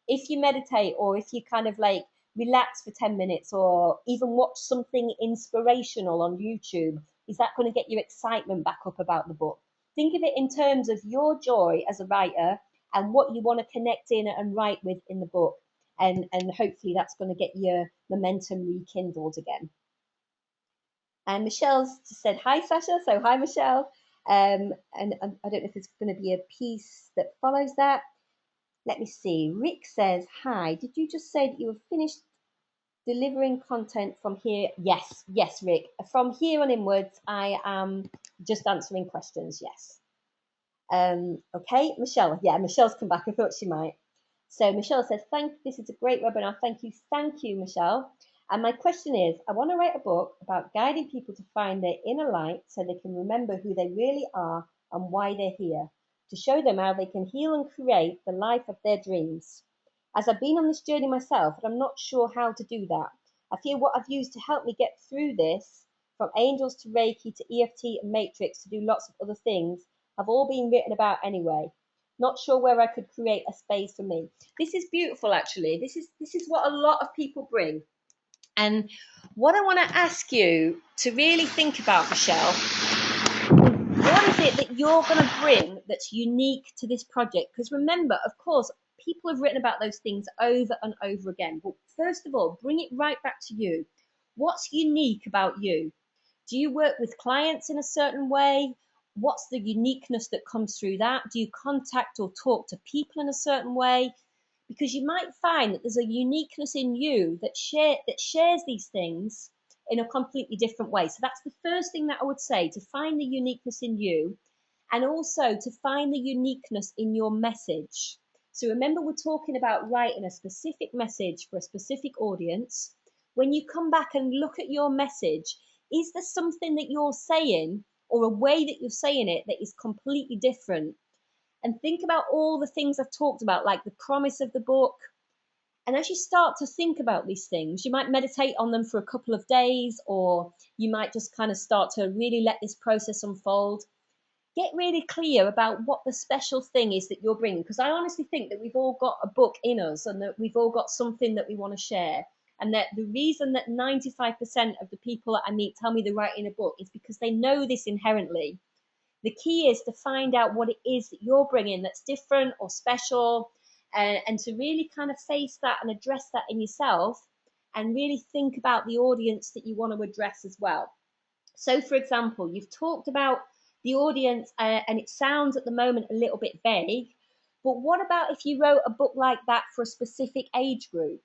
if you meditate or if you kind of like relax for 10 minutes or even watch something inspirational on YouTube, is that going to get your excitement back up about the book? Think of it in terms of your joy as a writer and what you want to connect in and write with in the book. And hopefully that's going to get your momentum rekindled again. And Michelle's said, hi, Sasha. So hi, Michelle. And I don't know if there's going to be a piece that follows that. Let me see. Rick says, hi, did you just say that you have finished delivering content from here? Yes, Rick. From here on inwards, I am just answering questions. Yes. Okay, Michelle. Yeah, Michelle's come back. I thought she might. So Michelle says, this is a great webinar. Thank you, Michelle. And my question is, I want to write a book about guiding people to find their inner light so they can remember who they really are and why they're here, to show them how they can heal and create the life of their dreams. As I've been on this journey myself, and I'm not sure how to do that. I feel what I've used to help me get through this, from angels to Reiki to EFT and Matrix to do lots of other things, have all been written about anyway. Not sure where I could create a space for me. This is beautiful, actually. This is what a lot of people bring. And what I want to ask you to really think about, Michelle, what is it that you're going to bring that's unique to this project? Because remember, of course, people have written about those things over and over again. But first of all, bring it right back to you. What's unique about you? Do you work with clients in a certain way? What's the uniqueness that comes through that? Do you contact or talk to people in a certain way? Because you might find that there's a uniqueness in you that shares these things in a completely different way. So that's the first thing that I would say, to find the uniqueness in you, and also to find the uniqueness in your message. So remember, we're talking about writing a specific message for a specific audience. When you come back and look at your message, is there something that you're saying or a way that you're saying it that is completely different? And think about all the things I've talked about, like the promise of the book. And as you start to think about these things, you might meditate on them for a couple of days, or you might just kind of start to really let this process unfold. Get really clear about what the special thing is that you're bringing, because I honestly think that we've all got a book in us and that we've all got something that we want to share. And that the reason that 95% of the people that I meet tell me they're writing a book is because they know this inherently. The key is to find out what it is that you're bringing that's different or special, and to really kind of face that and address that in yourself, and really think about the audience that you want to address as well. So, for example, you've talked about the audience, and it sounds at the moment a little bit vague, but what about if you wrote a book like that for a specific age group?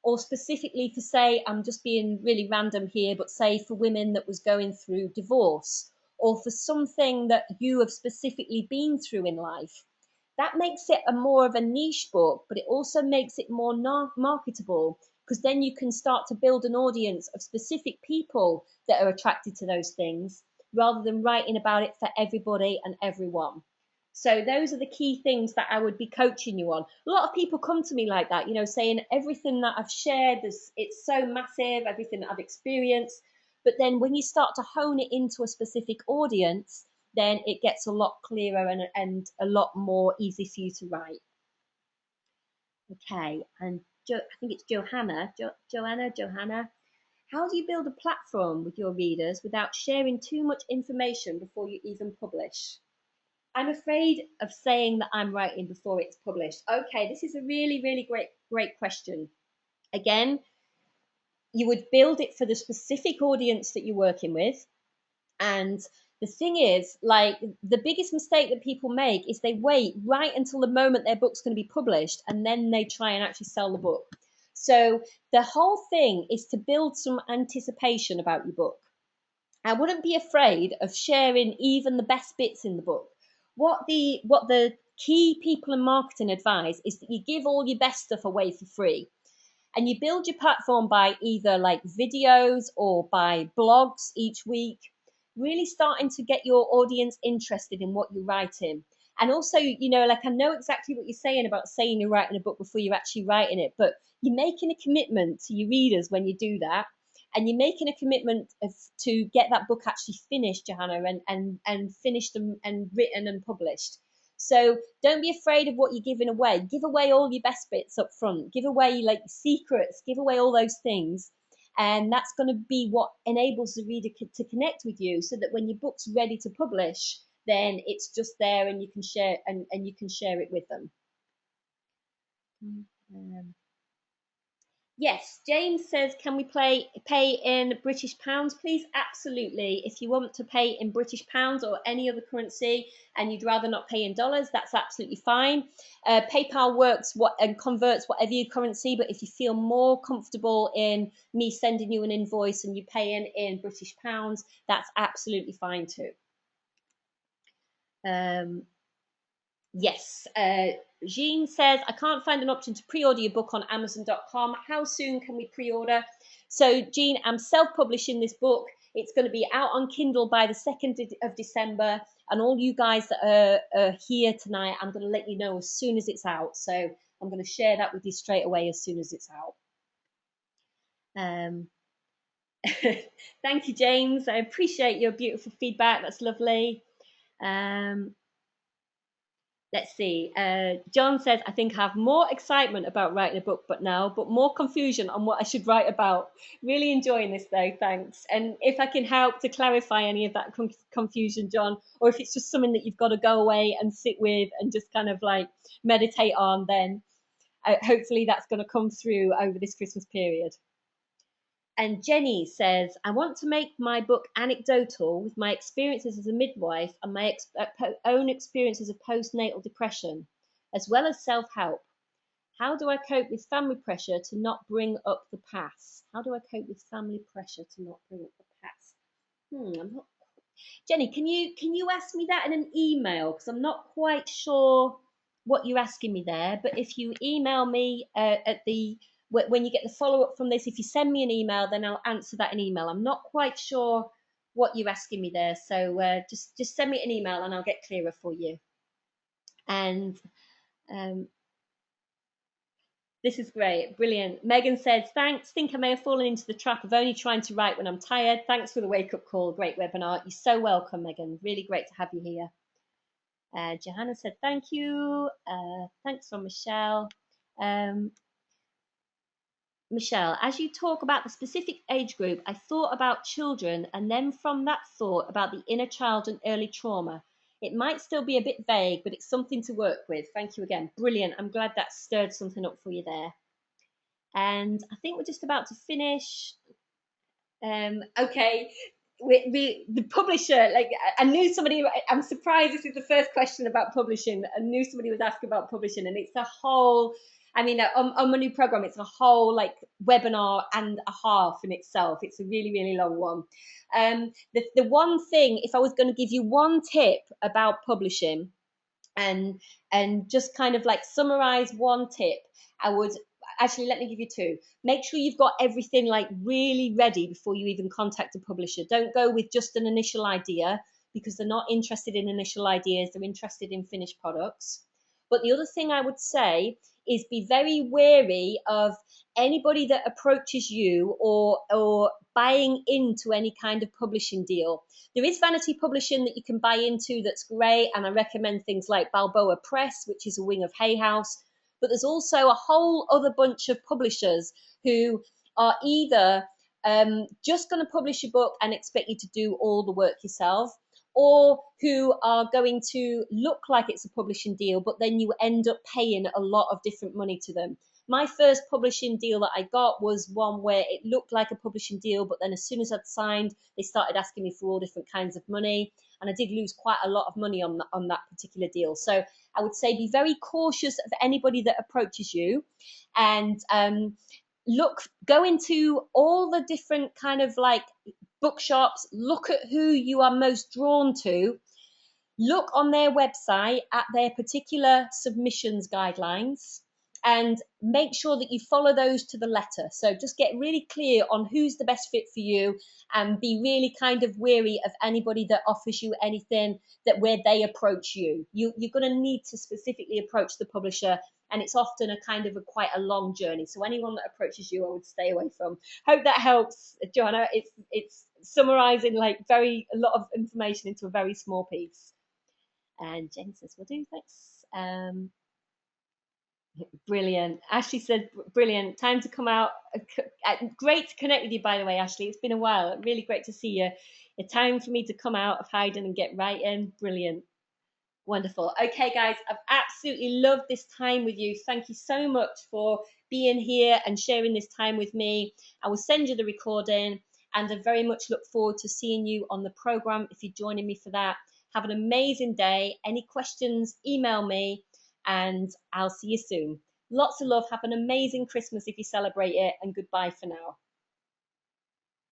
Or specifically for, say, I'm just being really random here, but say for women that was going through divorce, or for something that you have specifically been through in life. That makes it a more of a niche book, but it also makes it more marketable, because then you can start to build an audience of specific people that are attracted to those things, rather than writing about it for everybody and everyone. So those are the key things that I would be coaching you on. A lot of people come to me like that, saying everything that I've shared, it's so massive, everything that I've experienced. But then when you start to hone it into a specific audience, then it gets a lot clearer and a lot more easy for you to write. Okay, and I think it's Johanna. Johanna. How do you build a platform with your readers without sharing too much information before you even publish? I'm afraid of saying that I'm writing before it's published. Okay, this is a really, really great question. Again, you would build it for the specific audience that you're working with. And the thing is, like, the biggest mistake that people make is they wait right until the moment their book's going to be published, and then they try and actually sell the book. So the whole thing is to build some anticipation about your book. I wouldn't be afraid of sharing even the best bits in the book. What the key people in marketing advise is that you give all your best stuff away for free. And you build your platform by either like videos or by blogs each week, really starting to get your audience interested in what you're writing. And also, like, I know exactly what you're saying about saying you're writing a book before you're actually writing it, but you're making a commitment to your readers when you do that. And you're making a commitment to get that book actually finished, Johanna, and finished and written and published. So don't be afraid of what you're giving away. Give away all your best bits up front. Give away like secrets. Give away all those things. And that's going to be what enables the reader to connect with you, so that when your book's ready to publish, then it's just there and you can share and you can share it with them. Yes, James says, can we pay in British pounds, please? Absolutely. If you want to pay in British pounds or any other currency and you'd rather not pay in dollars, that's absolutely fine. PayPal works and converts whatever your currency, but if you feel more comfortable in me sending you an invoice and you paying in British pounds, that's absolutely fine too. Yes, Jean says, I can't find an option to pre-order your book on Amazon.com. How soon can we pre-order? So, Jean, I'm self-publishing this book. It's going to be out on Kindle by the 2nd of December. And all you guys that are here tonight, I'm going to let you know as soon as it's out. So I'm going to share that with you straight away as soon as it's out. Thank you, James. I appreciate your beautiful feedback. That's lovely. Let's see. John says, I think I have more excitement about writing a book but more confusion on what I should write about. Really enjoying this though, thanks. And if I can help to clarify any of that confusion, John, or if it's just something that you've got to go away and sit with and just kind of like meditate on, then hopefully that's going to come through over this Christmas period. And Jenny says, I want to make my book anecdotal with my experiences as a midwife and my own experiences of postnatal depression, as well as self-help. How do I cope with family pressure to not bring up the past? How do I cope with family pressure to not bring up the past? I'm not... Jenny, can you ask me that in an email? Because I'm not quite sure what you're asking me there. But if you email me when you get the follow-up from this, if you send me an email, then I'll answer that in email. I'm not quite sure what you're asking me there. So just send me an email and I'll get clearer for you. And this is great. Brilliant. Megan says, thanks. Think I may have fallen into the trap of only trying to write when I'm tired. Thanks for the wake-up call. Great webinar. You're so welcome, Megan. Really great to have you here. Johanna said, thank you. Thanks from Michelle. Michelle, as you talk about the specific age group, I thought about children, and then from that thought about the inner child and early trauma. It might still be a bit vague, but it's something to work with. Thank you again. Brilliant. I'm glad that stirred something up for you there. And I think we're just about to finish. Okay. The publisher, like, I knew somebody, I'm surprised this is the first question about publishing. I knew somebody was asking about publishing, and it's a whole I mean, on my new program, it's a whole like webinar and a half in itself. It's a really, really long one. The one thing, if I was going to give you one tip about publishing, and just kind of like summarize one tip, I would actually, let me give you two. Make sure you've got everything like really ready before you even contact a publisher. Don't go with just an initial idea, because they're not interested in initial ideas, they're interested in finished products. But the other thing I would say is be very wary of anybody that approaches you, or buying into any kind of publishing deal. There is vanity publishing that you can buy into that's great, and I recommend things like Balboa Press, which is a wing of Hay House. But there's also a whole other bunch of publishers who are either just going to publish a book and expect you to do all the work yourself, or who are going to look like it's a publishing deal, but then you end up paying a lot of different money to them. My first publishing deal that I got was one where it looked like a publishing deal, but then as soon as I'd signed, they started asking me for all different kinds of money, and I did lose quite a lot of money on that particular deal. So I would say be very cautious of anybody that approaches you, and go into all the different kind of like bookshops, look at who you are most drawn to, look on their website at their particular submissions guidelines, and make sure that you follow those to the letter. So just get really clear on who's the best fit for you, and be really kind of wary of anybody that offers you anything that where they approach you. You're going to need to specifically approach the publisher, and it's often a kind of quite a long journey. So anyone that approaches you, I would stay away from. Hope that helps, Joanna. It's summarizing like a lot of information into a very small piece. And Jen says, will do, thanks. Brilliant. Ashley said, brilliant. Time to come out. Great to connect with you, by the way, Ashley. It's been a while. Really great to see you. A time for me to come out of hiding and get right in. Brilliant. Wonderful. Okay, guys, I've absolutely loved this time with you. Thank you so much for being here and sharing this time with me. I will send you the recording, and I very much look forward to seeing you on the program if you're joining me for that. Have an amazing day. Any questions, email me, and I'll see you soon. Lots of love. Have an amazing Christmas if you celebrate it, and goodbye for now.